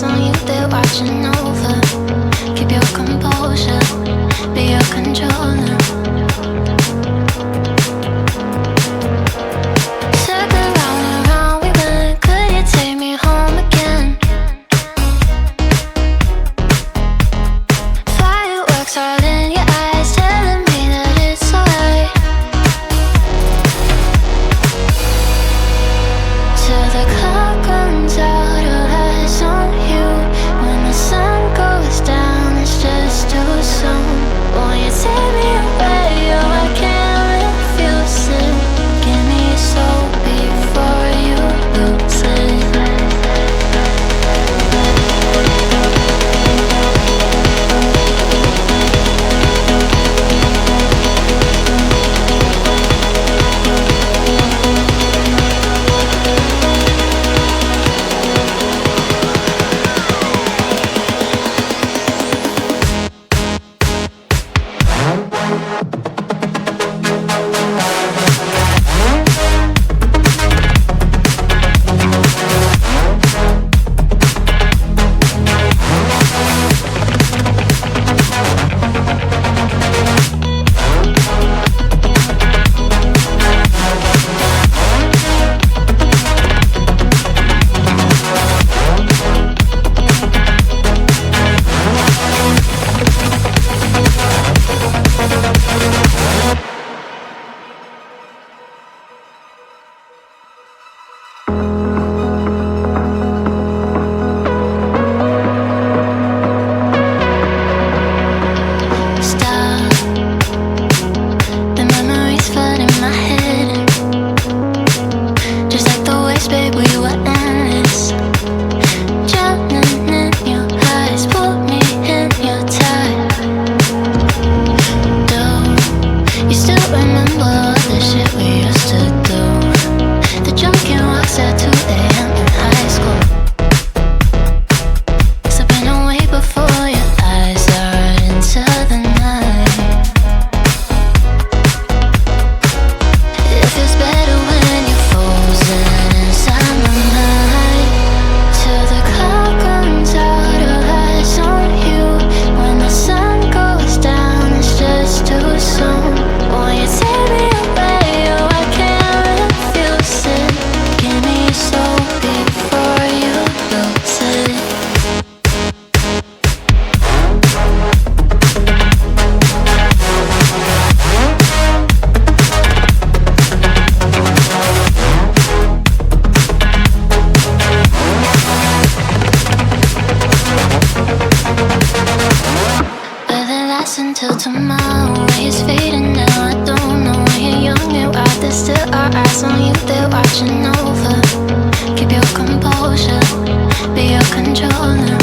eyes on you, they're watching over. Keep your composure, be your controller. Circle round and round we went, could you take me home again? Fireworks all in your eyes, telling me that it's alright. Till the clock runs out, all eyes on you. When the sun goes down, it's just too soon. Won't you take me away? Oh, I can't refuse it. Give me your soul before you lose it. Until tomorrow, when it's fading now, I don't know. When you're young and wild, there's still our eyes on you, they're watching over. Keep your composure, be your controller.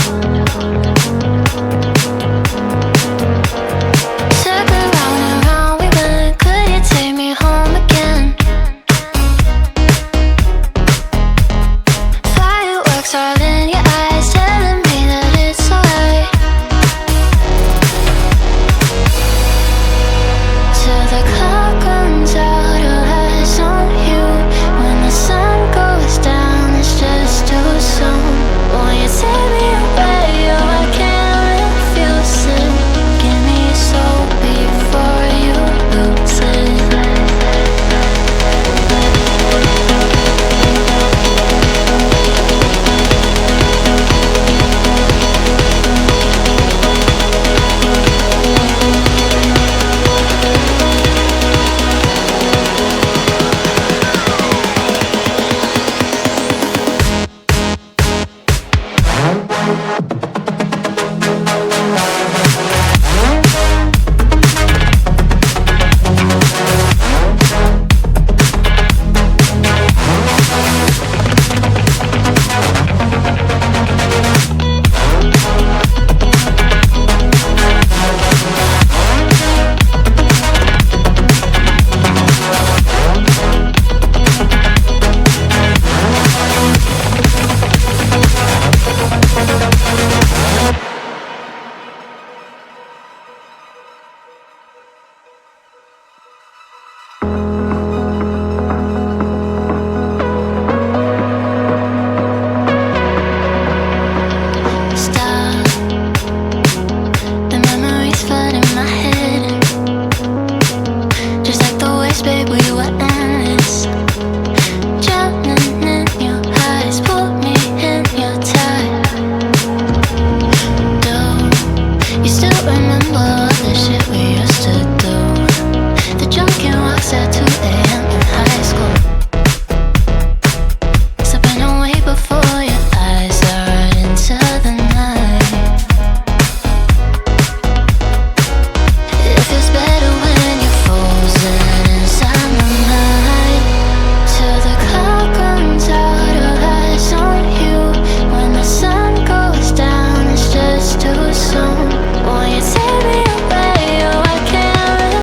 Circle round and round we went, could you take me home again? Fireworks all in your eyes, telling me that it's alright. Till the clock runs out, all eyes on you. When the sun goes down, it's just too soon. Won't you take me away? Oh, I can't refuse it. Give me your soul before you lose it. We'll be right back.